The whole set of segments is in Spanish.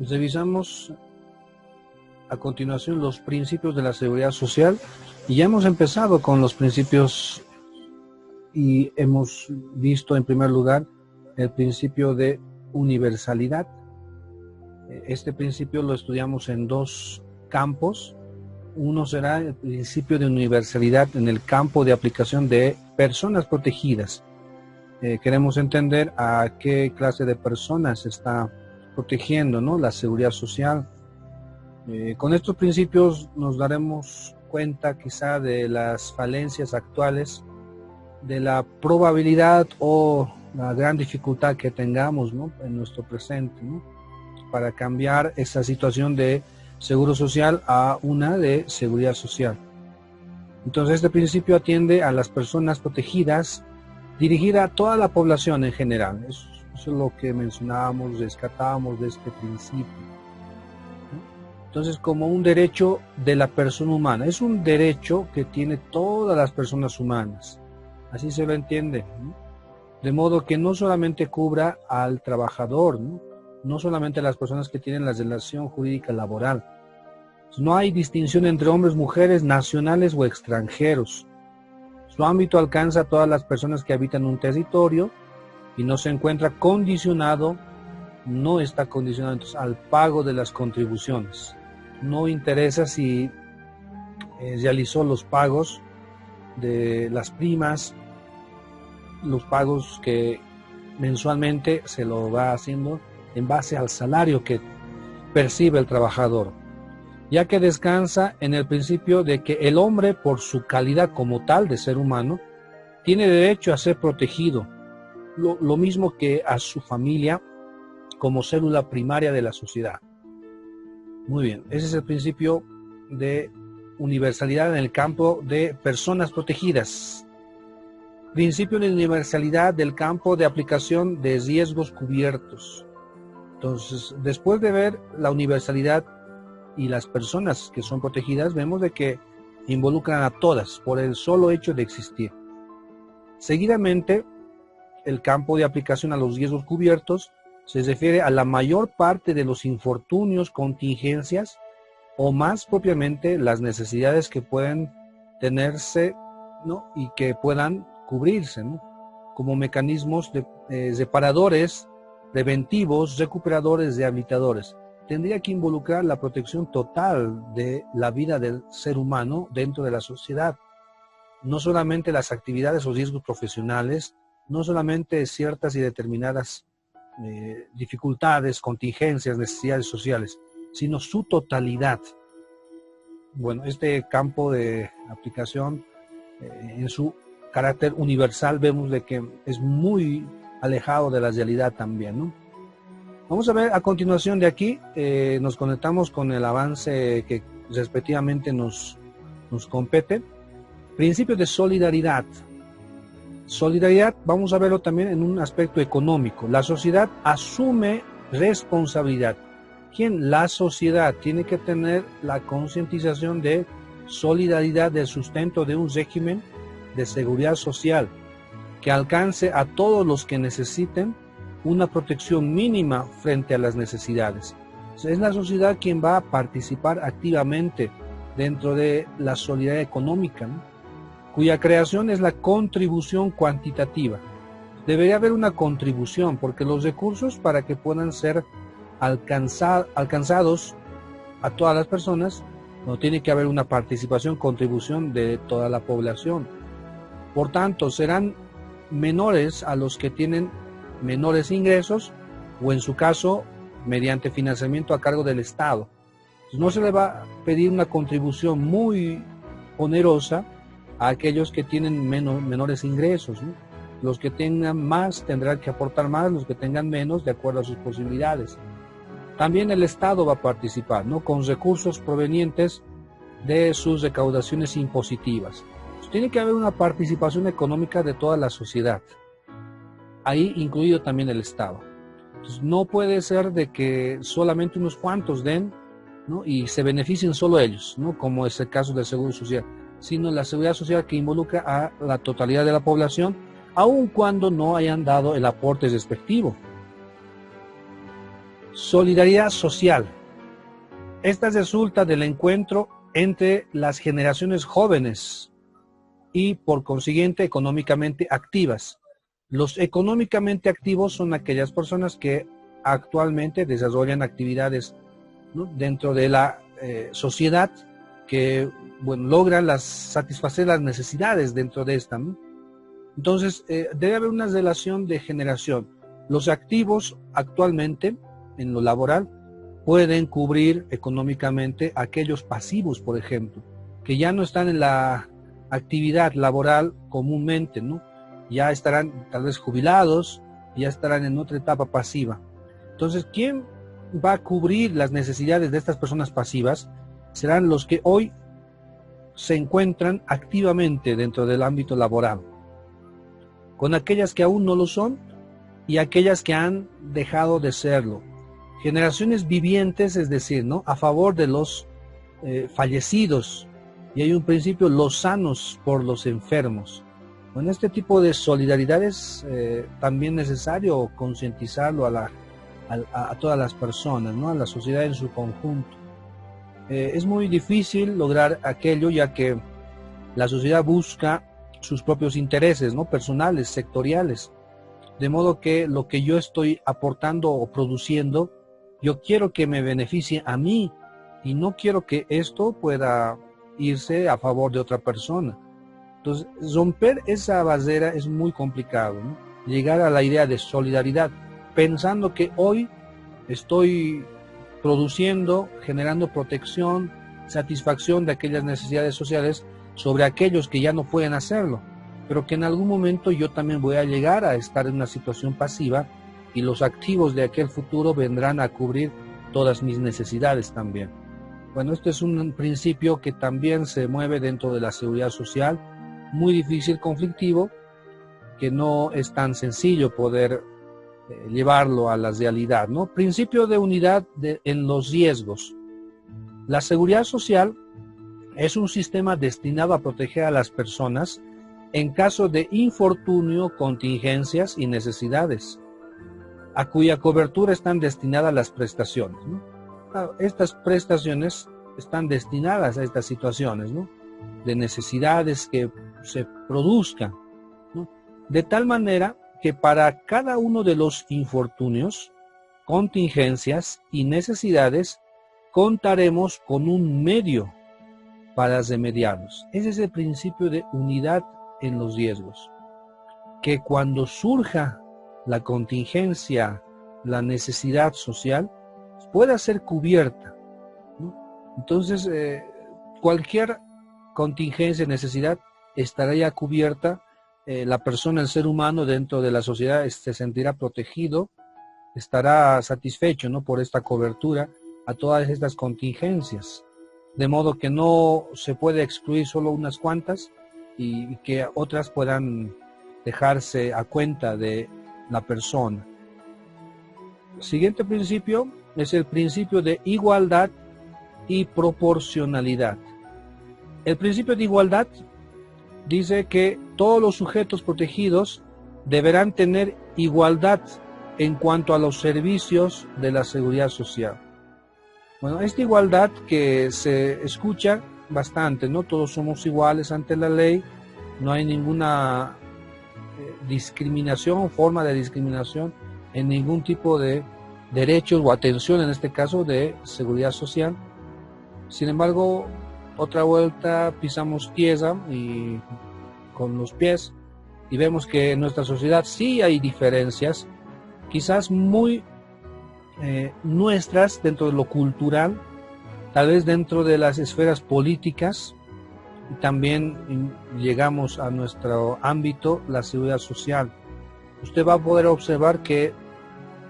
Revisamos a continuación los principios de la seguridad social y ya hemos empezado con los principios y hemos visto en primer lugar el principio de universalidad. Este principio lo estudiamos en dos campos. Uno será el principio de universalidad en el campo de aplicación de personas protegidas. Queremos entender a qué clase de personas se está protegiendo, ¿no?, la seguridad social. Con estos principios nos daremos cuenta quizá de las falencias actuales, de la probabilidad o la gran dificultad que tengamos, ¿no?, en nuestro presente, ¿no?, para cambiar esa situación de seguro social a una de seguridad social. Entonces este principio atiende a las personas protegidas, dirigida a toda la población en general. Eso es lo que mencionábamos, rescatábamos de este principio. Entonces, como un derecho de la persona humana, es un derecho que tiene todas las personas humanas, así se lo entiende, ¿no? De modo que no solamente cubra al trabajador, no solamente a las personas que tienen la relación jurídica laboral. No hay distinción entre hombres, mujeres, nacionales o extranjeros. Su ámbito alcanza a todas las personas que habitan un territorio y no se encuentra condicionado, no está condicionado entonces al pago de las contribuciones. No interesa si realizó los pagos de las primas, los pagos que mensualmente se lo va haciendo en base al salario que percibe el trabajador, ya que descansa en el principio de que el hombre, por su calidad como tal de ser humano, tiene derecho a ser protegido, lo mismo que a su familia como célula primaria de la sociedad. Muy bien, ese es el principio de universalidad en el campo de personas protegidas. Principio de universalidad del campo de aplicación de riesgos cubiertos. Entonces, después de ver la universalidad y las personas que son protegidas, vemos de que involucran a todas por el solo hecho de existir. Seguidamente, el campo de aplicación a los riesgos cubiertos se refiere a la mayor parte de los infortunios, contingencias o más propiamente las necesidades que pueden tenerse, ¿no?, y que puedan cubrirse, ¿no?, como mecanismos reparadores, preventivos, recuperadores, rehabilitadores. Tendría que involucrar la protección total de la vida del ser humano dentro de la sociedad. No solamente las actividades o riesgos profesionales, no solamente ciertas y determinadas dificultades, contingencias, necesidades sociales, sino su totalidad. Bueno, este campo de aplicación en su carácter universal vemos de que es muy alejado de la realidad también, ¿no? Vamos a ver a continuación de aquí, nos conectamos con el avance que respectivamente nos compete. Principio de solidaridad. Solidaridad, vamos a verlo también en un aspecto económico. La sociedad asume responsabilidad. ¿Quién? La sociedad tiene que tener la concientización de solidaridad del sustento de un régimen de seguridad social que alcance a todos los que necesiten una protección mínima frente a las necesidades. Es la sociedad quien va a participar activamente dentro de la solidaridad económica, ¿no?, cuya creación es la contribución cuantitativa. Debería haber una contribución, porque los recursos, para que puedan ser alcanzados a todas las personas, no tiene que haber una participación, contribución de toda la población. Por tanto, serán menores a los que tienen menores ingresos, o en su caso, mediante financiamiento a cargo del Estado. Entonces, no se le va a pedir una contribución muy onerosa a aquellos que tienen menores ingresos, ¿no? Los que tengan más tendrán que aportar más, los que tengan menos de acuerdo a sus posibilidades. También el Estado va a participar, ¿no?, con recursos provenientes de sus recaudaciones impositivas. Entonces, tiene que haber una participación económica de toda la sociedad, ahí incluido también el Estado. Entonces, no puede ser de que solamente unos cuantos den, ¿no?, y se beneficien solo ellos, ¿no?, como es el caso del Seguro Social, sino la seguridad social que involucra a la totalidad de la población, aun cuando no hayan dado el aporte respectivo. Solidaridad social. Esta resulta del encuentro entre las generaciones jóvenes y por consiguiente económicamente activas. Los económicamente activos son aquellas personas que actualmente desarrollan actividades, ¿no?, dentro de la sociedad, que logran satisfacer las necesidades dentro de esta, ¿no? Entonces debe haber una relación de generación. Los activos actualmente en lo laboral pueden cubrir económicamente a aquellos pasivos, por ejemplo, que ya no están en la actividad laboral comúnmente, ¿no? Ya estarán tal vez jubilados, ya estarán en otra etapa pasiva. Entonces, ¿quién va a cubrir las necesidades de estas personas pasivas? Serán los que hoy se encuentran activamente dentro del ámbito laboral, con aquellas que aún no lo son y aquellas que han dejado de serlo. Generaciones vivientes, es decir, ¿no?, a favor de los fallecidos, y hay un principio, los sanos por los enfermos. Bueno, este tipo de solidaridad es también necesario concientizarlo a todas las personas, ¿no?, a la sociedad en su conjunto. Es muy difícil lograr aquello, ya que la sociedad busca sus propios intereses, ¿no?, personales, sectoriales, de modo que lo que yo estoy aportando o produciendo, yo quiero que me beneficie a mí y no quiero que esto pueda irse a favor de otra persona. Entonces, romper esa barrera es muy complicado, ¿no? Llegar a la idea de solidaridad, pensando que hoy estoy produciendo, generando protección, satisfacción de aquellas necesidades sociales sobre aquellos que ya no pueden hacerlo, pero que en algún momento yo también voy a llegar a estar en una situación pasiva y los activos de aquel futuro vendrán a cubrir todas mis necesidades también. Bueno, este es un principio que también se mueve dentro de la seguridad social, muy difícil, conflictivo, que no es tan sencillo poder llevarlo a la realidad, ¿no? Principio de unidad en los riesgos. La seguridad social es un sistema destinado a proteger a las personas en caso de infortunio, contingencias y necesidades, a cuya cobertura están destinadas las prestaciones, ¿no? Estas prestaciones están destinadas a estas situaciones, ¿no?, de necesidades que se produzcan, ¿no?, de tal manera que para cada uno de los infortunios, contingencias y necesidades contaremos con un medio para remediarlos. Ese es el principio de unidad en los riesgos, que cuando surja la contingencia, la necesidad social, pueda ser cubierta, ¿no? Entonces, cualquier contingencia, necesidad, estará ya cubierta. La persona, el ser humano dentro de la sociedad se sentirá protegido, estará satisfecho, ¿no?, por esta cobertura a todas estas contingencias, de modo que no se puede excluir solo unas cuantas y que otras puedan dejarse a cuenta de la persona. El siguiente principio es el principio de igualdad y proporcionalidad. El principio de igualdad dice que todos los sujetos protegidos deberán tener igualdad en cuanto a los servicios de la seguridad social. Bueno, esta igualdad que se escucha bastante, ¿no? Todos somos iguales ante la ley, no hay ninguna discriminación, forma de discriminación en ningún tipo de derechos o atención, en este caso de seguridad social. Sin embargo, otra vuelta pisamos tierra y con los pies y vemos que en nuestra sociedad sí hay diferencias, quizás muy nuestras dentro de lo cultural, tal vez dentro de las esferas políticas, y también llegamos a nuestro ámbito, la seguridad social. Usted va a poder observar que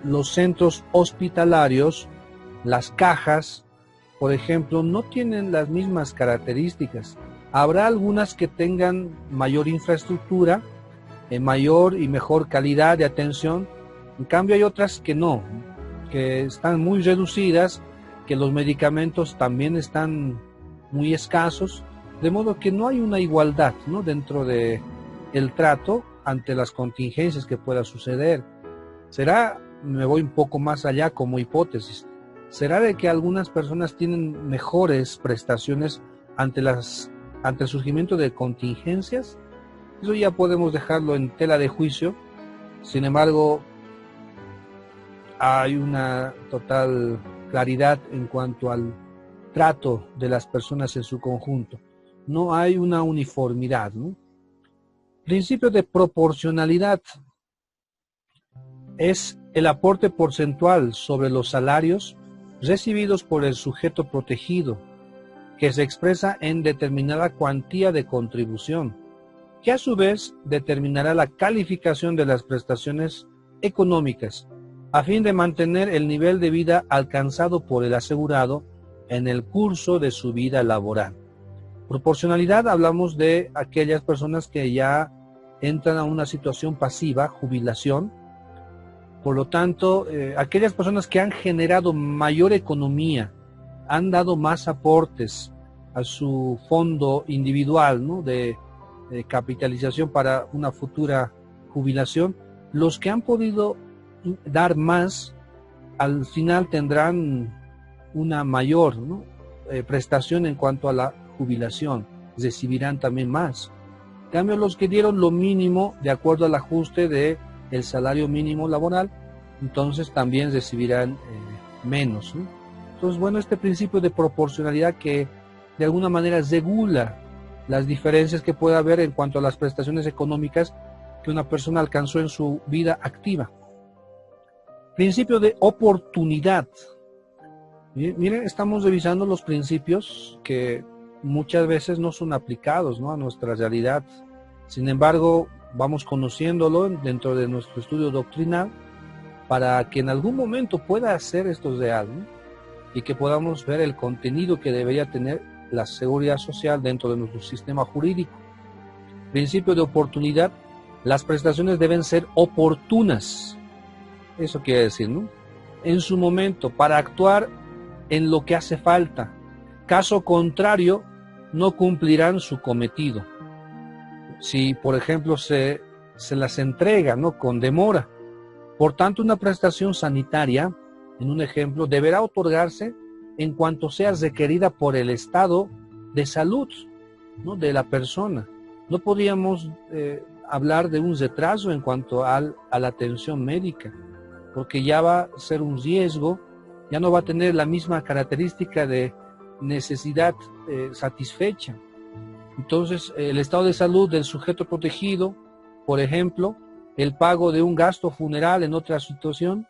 los centros hospitalarios, las cajas, por ejemplo, no tienen las mismas características. Habrá algunas que tengan mayor infraestructura, mayor y mejor calidad de atención, en cambio hay otras que no, que están muy reducidas, que los medicamentos también están muy escasos, de modo que no hay una igualdad, ¿no?, dentro de el trato ante las contingencias que pueda suceder. Será me voy un poco más allá como hipótesis. ¿Será de que algunas personas tienen mejores prestaciones ante el surgimiento de contingencias? Eso ya podemos dejarlo en tela de juicio. Sin embargo, hay una total claridad en cuanto al trato de las personas en su conjunto. No hay una uniformidad, ¿no? Principio de proporcionalidad es el aporte porcentual sobre los salarios recibidos por el sujeto protegido, que se expresa en determinada cuantía de contribución, que a su vez determinará la calificación de las prestaciones económicas, a fin de mantener el nivel de vida alcanzado por el asegurado en el curso de su vida laboral. Proporcionalidad, hablamos de aquellas personas que ya entran a una situación pasiva, jubilación. Por lo tanto, aquellas personas que han generado mayor economía, han dado más aportes a su fondo individual, ¿no?, de capitalización para una futura jubilación, los que han podido dar más, al final tendrán una mayor, ¿no?, prestación en cuanto a la jubilación, recibirán también más. En cambio, los que dieron lo mínimo de acuerdo al ajuste de el salario mínimo laboral, entonces también recibirán menos, ¿no? Entonces, bueno, este principio de proporcionalidad que de alguna manera regula las diferencias que puede haber en cuanto a las prestaciones económicas que una persona alcanzó en su vida activa. Principio de oportunidad. Miren, estamos revisando los principios que muchas veces no son aplicados, ¿no?, a nuestra realidad. Sin embargo, vamos conociéndolo dentro de nuestro estudio doctrinal para que en algún momento pueda ser esto real, ¿no?, y que podamos ver el contenido que debería tener la seguridad social dentro de nuestro sistema jurídico. Principio de oportunidad: las prestaciones deben ser oportunas. Eso quiere decir, ¿no?, en su momento, para actuar en lo que hace falta. Caso contrario, no cumplirán su cometido. Si, por ejemplo, se las entrega, ¿no?, con demora. Por tanto, una prestación sanitaria, en un ejemplo, deberá otorgarse en cuanto sea requerida por el estado de salud, ¿no?, de la persona. No podríamos hablar de un retraso en cuanto a la atención médica, porque ya va a ser un riesgo, ya no va a tener la misma característica de necesidad satisfecha. Entonces, el estado de salud del sujeto protegido, por ejemplo, el pago de un gasto funeral en otra situación,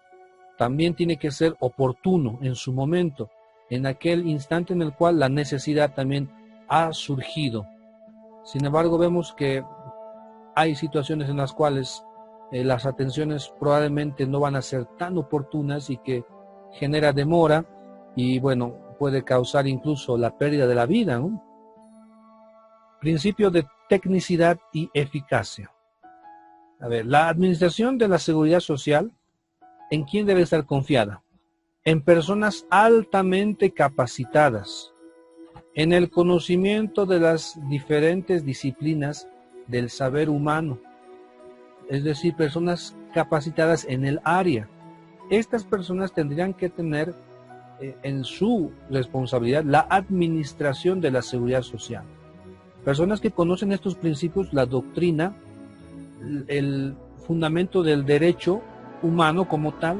también tiene que ser oportuno en su momento, en aquel instante en el cual la necesidad también ha surgido. Sin embargo, vemos que hay situaciones en las cuales las atenciones probablemente no van a ser tan oportunas y que genera demora y, bueno, puede causar incluso la pérdida de la vida, ¿no? Principio de tecnicidad y eficacia. A ver, la administración de la seguridad social, ¿en quién debe estar confiada? En personas altamente capacitadas, en el conocimiento de las diferentes disciplinas del saber humano, es decir, personas capacitadas en el área. Estas personas tendrían que tener en su responsabilidad la administración de la seguridad social. Personas que conocen estos principios, la doctrina, el fundamento del derecho humano como tal,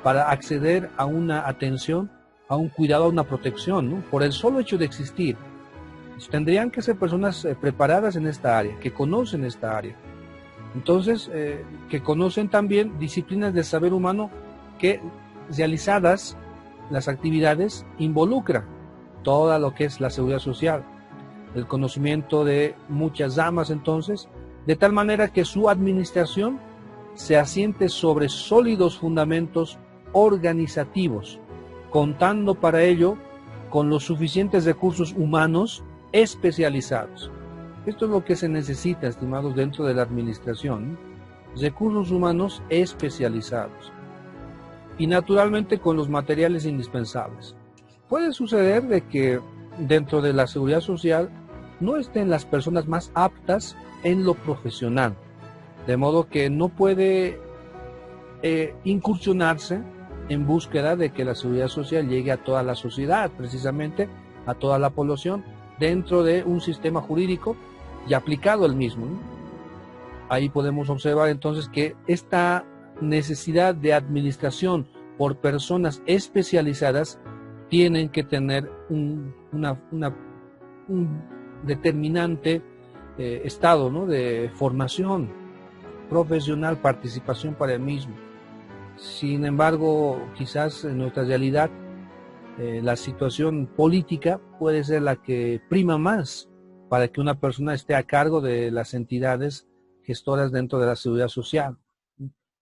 para acceder a una atención, a un cuidado, a una protección, ¿no?, por el solo hecho de existir. Tendrían que ser personas preparadas en esta área, que conocen esta área. Entonces, que conocen también disciplinas del saber humano que, realizadas las actividades, involucra todo lo que es la seguridad social, el conocimiento de muchas ramas, entonces, de tal manera que su administración se asiente sobre sólidos fundamentos organizativos, contando para ello con los suficientes recursos humanos especializados. Esto es lo que se necesita, estimados, dentro de la administración, recursos humanos especializados y naturalmente con los materiales indispensables. Puede suceder de que dentro de la seguridad social no estén las personas más aptas en lo profesional, de modo que no puede incursionarse en búsqueda de que la seguridad social llegue a toda la sociedad, precisamente a toda la población, dentro de un sistema jurídico y aplicado el mismo, ¿no? Ahí podemos observar entonces que esta necesidad de administración por personas especializadas tienen que tener un determinante estado, ¿no?, de formación profesional, participación para el mismo. Sin embargo, quizás en nuestra realidad la situación política puede ser la que prima más para que una persona esté a cargo de las entidades gestoras dentro de la seguridad social.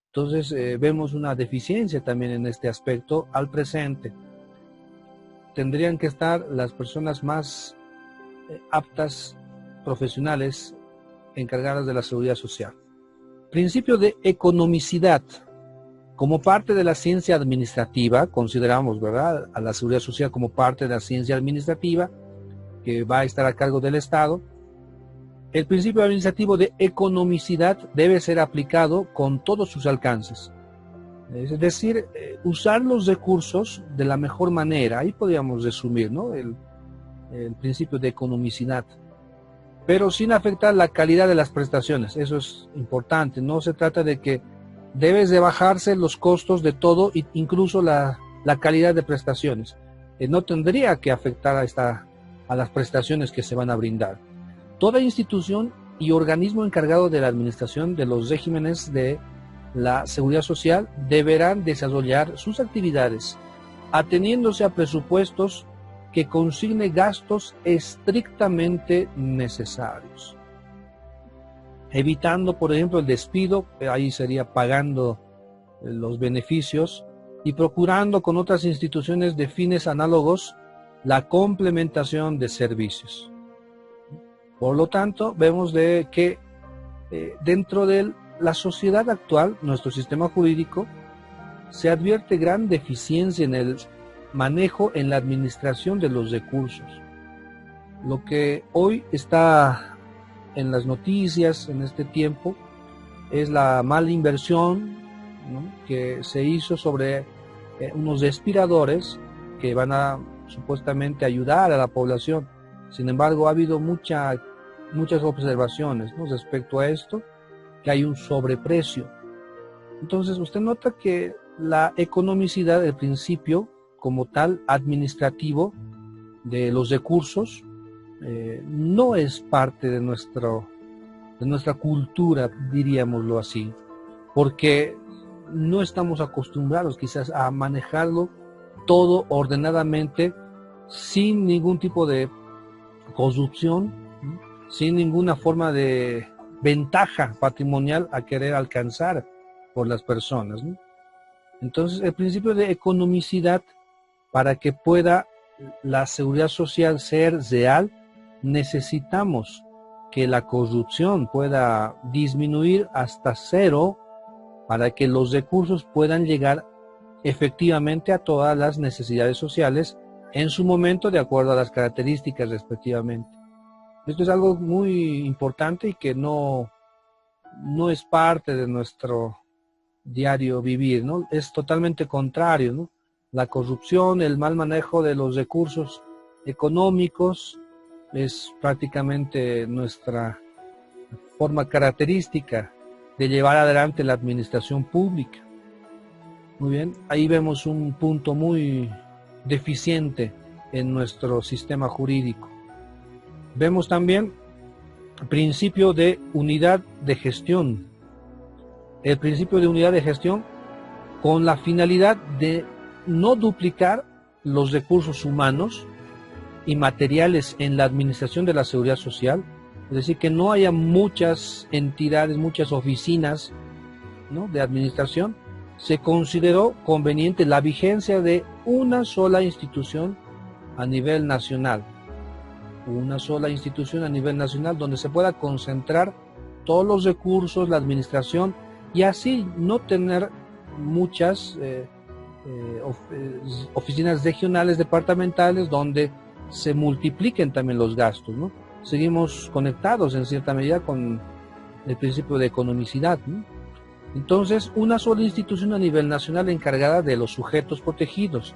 Entonces vemos una deficiencia también en este aspecto al presente. Tendrían que estar las personas más aptas, profesionales, encargadas de la seguridad social. Principio de economicidad. Como parte de la ciencia administrativa, consideramos, ¿verdad?, a la seguridad social como parte de la ciencia administrativa que va a estar a cargo del Estado. El principio administrativo de economicidad debe ser aplicado con todos sus alcances. Es decir, usar los recursos de la mejor manera. Ahí podríamos resumir, ¿no?, el principio de economicidad. Pero sin afectar la calidad de las prestaciones. Eso es importante. No se trata de que debes de bajarse los costos de todo, incluso la calidad de prestaciones. No tendría que afectar a las prestaciones que se van a brindar. Toda institución y organismo encargado de la administración de los regímenes de la seguridad social deberán desarrollar sus actividades ateniéndose a presupuestos que consigne gastos estrictamente necesarios, evitando, por ejemplo, el despido, ahí sería pagando los beneficios, y procurando con otras instituciones de fines análogos la complementación de servicios. Por lo tanto, vemos de que dentro de la sociedad actual, nuestro sistema jurídico, se advierte gran deficiencia en el manejo, en la administración de los recursos. Lo que hoy está en las noticias en este tiempo es la mala inversión, ¿no?, que se hizo sobre unos respiradores que van a supuestamente ayudar a la población. Sin embargo, ha habido muchas observaciones, ¿no?, respecto a esto, que hay un sobreprecio. Entonces usted nota que la economicidad, el principio como tal administrativo de los recursos, no es parte de nuestra cultura, diríamoslo así, porque no estamos acostumbrados quizás a manejarlo todo ordenadamente, sin ningún tipo de corrupción, sin ninguna forma de ventaja patrimonial a querer alcanzar por las personas, ¿no? Entonces, el principio de economicidad, para que pueda la seguridad social ser real, necesitamos que la corrupción pueda disminuir hasta cero, para que los recursos puedan llegar efectivamente a todas las necesidades sociales en su momento, de acuerdo a las características respectivamente. Esto es algo muy importante y que no es parte de nuestro diario vivir, ¿no? Es totalmente contrario, ¿no? La corrupción, el mal manejo de los recursos económicos es prácticamente nuestra forma característica de llevar adelante la administración pública. Muy bien, ahí vemos un punto muy deficiente en nuestro sistema jurídico. Vemos también el principio de unidad de gestión. El principio de unidad de gestión con la finalidad de no duplicar los recursos humanos y materiales en la administración de la seguridad social, es decir, que no haya muchas entidades, muchas oficinas, ¿no?, de administración. Se consideró conveniente la vigencia de una sola institución a nivel nacional, donde se pueda concentrar todos los recursos, la administración, y así no tener muchas oficinas regionales, departamentales, donde se multipliquen también los gastos, ¿no? Seguimos conectados en cierta medida con el principio de economicidad, ¿no? Entonces, una sola institución a nivel nacional encargada de los sujetos protegidos.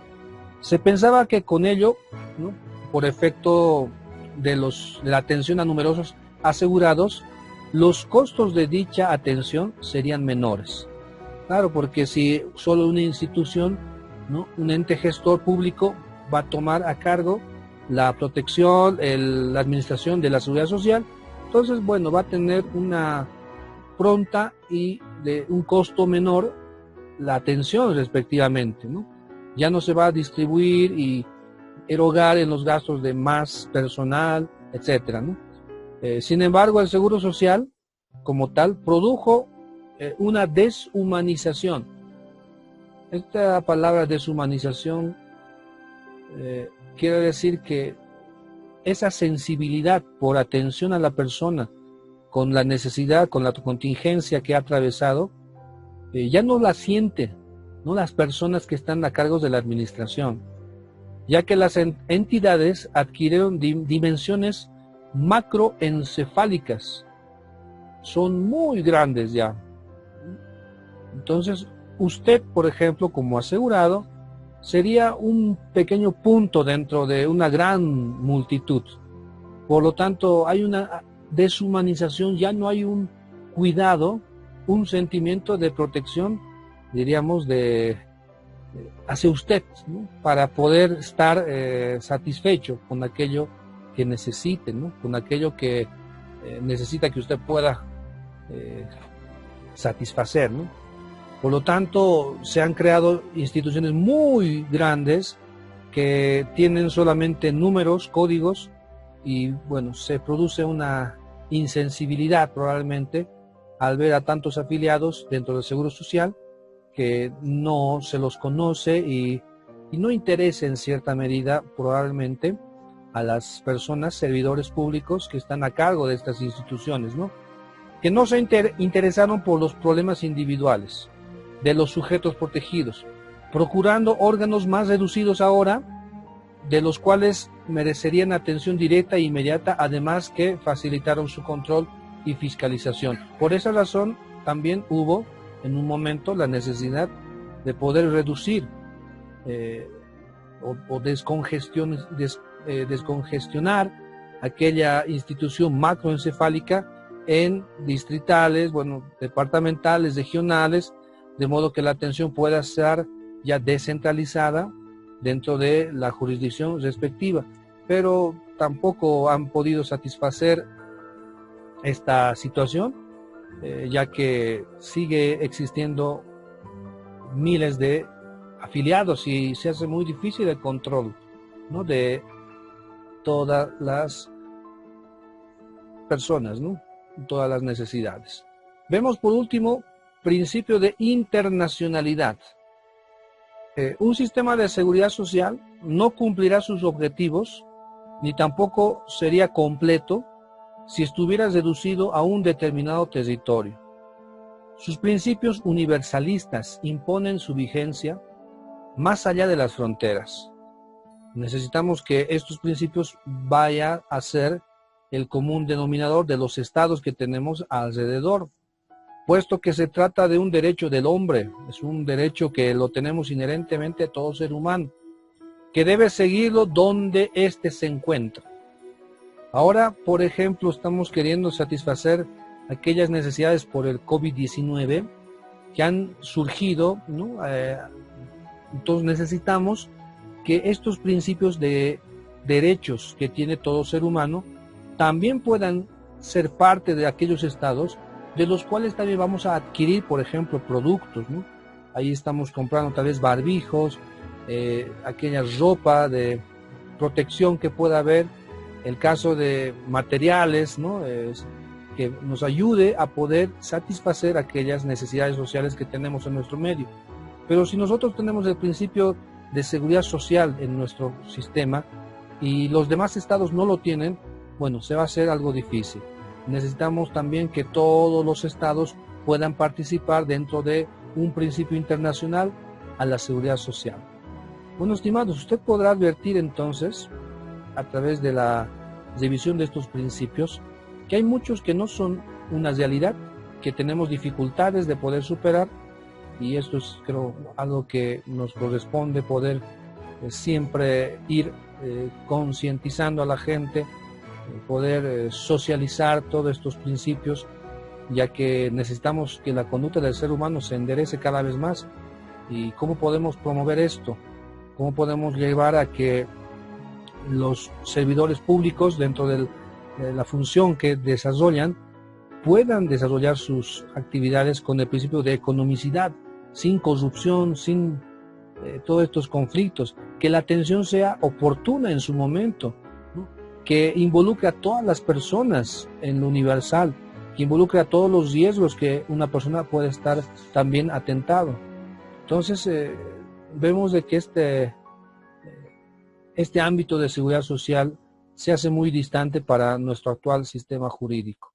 Se pensaba que con ello, ¿no?, por efecto de la atención a numerosos asegurados, los costos de dicha atención serían menores. Claro, porque si solo una institución, ¿no?, un ente gestor público va a tomar a cargo la protección, la administración de la seguridad social, entonces, bueno, va a tener una pronta y de un costo menor la atención respectivamente, ¿no? Ya no se va a distribuir y erogar en los gastos de más personal, etcétera, ¿no? Sin embargo, el Seguro Social, como tal, produjo una deshumanización. Esta palabra deshumanización quiere decir que esa sensibilidad por atención a la persona con la necesidad, con la contingencia que ha atravesado, ya no la siente, ¿no?, las personas que están a cargo de la administración, ya que las entidades adquirieron dimensiones macroencefálicas, son muy grandes ya. Entonces, usted, por ejemplo, como asegurado, sería un pequeño punto dentro de una gran multitud. Por lo tanto, hay una deshumanización, ya no hay un cuidado, un sentimiento de protección, diríamos, hacia usted, ¿no?, para poder estar satisfecho con aquello que necesite, ¿no?, con aquello que necesita que usted pueda satisfacer, ¿no? Por lo tanto, se han creado instituciones muy grandes que tienen solamente números, códigos, y bueno, se produce una insensibilidad probablemente al ver a tantos afiliados dentro del Seguro Social que no se los conoce y no interesa en cierta medida probablemente a las personas, servidores públicos que están a cargo de estas instituciones, ¿no?, que no se interesaron por los problemas individuales de los sujetos protegidos, procurando órganos más reducidos ahora, de los cuales merecerían atención directa e inmediata, además que facilitaron su control y fiscalización. Por esa razón también hubo en un momento la necesidad de poder reducir o descongestionar aquella institución macroencefálica en distritales, bueno, departamentales, regionales, de modo que la atención pueda ser ya descentralizada dentro de la jurisdicción respectiva. Pero tampoco han podido satisfacer esta situación, ya que sigue existiendo miles de afiliados y se hace muy difícil el control, ¿no?, de todas las personas, ¿no?, todas las necesidades. Vemos por último principio de internacionalidad. Un sistema de seguridad social no cumplirá sus objetivos ni tampoco sería completo si estuviera reducido a un determinado territorio. Sus principios universalistas imponen su vigencia más allá de las fronteras. Necesitamos que estos principios vayan a ser el común denominador de los estados que tenemos alrededor, puesto que se trata de un derecho del hombre, es un derecho que lo tenemos inherentemente a todo ser humano, que debe seguirlo donde éste se encuentra. Ahora, por ejemplo, estamos queriendo satisfacer aquellas necesidades por el COVID-19 que han surgido, ¿no? Entonces necesitamos que estos principios de derechos que tiene todo ser humano también puedan ser parte de aquellos estados de los cuales también vamos a adquirir, por ejemplo, productos, ¿no? Ahí estamos comprando tal vez barbijos, aquella ropa de protección que pueda haber, el caso de materiales, ¿no?, que nos ayude a poder satisfacer aquellas necesidades sociales que tenemos en nuestro medio. Pero si nosotros tenemos el principio de seguridad social en nuestro sistema y los demás estados no lo tienen, bueno, se va a hacer algo difícil. Necesitamos también que todos los estados puedan participar dentro de un principio internacional a la seguridad social. Bueno, estimados, usted podrá advertir entonces, a través de la revisión de estos principios, que hay muchos que no son una realidad que tenemos dificultades de poder superar, y esto es, creo, algo que nos corresponde poder siempre ir concientizando a la gente, poder socializar todos estos principios, ya que necesitamos que la conducta del ser humano se enderece cada vez más. ¿Y cómo podemos promover esto? ¿Cómo podemos llevar a que los servidores públicos, dentro de la función que desarrollan, puedan desarrollar sus actividades con el principio de economicidad, sin corrupción, sin todos estos conflictos, que la atención sea oportuna en su momento, ¿no? Que involucre a todas las personas en lo universal, que involucre a todos los riesgos que una persona puede estar también atentado. Entonces, vemos de que este ámbito de seguridad social se hace muy distante para nuestro actual sistema jurídico.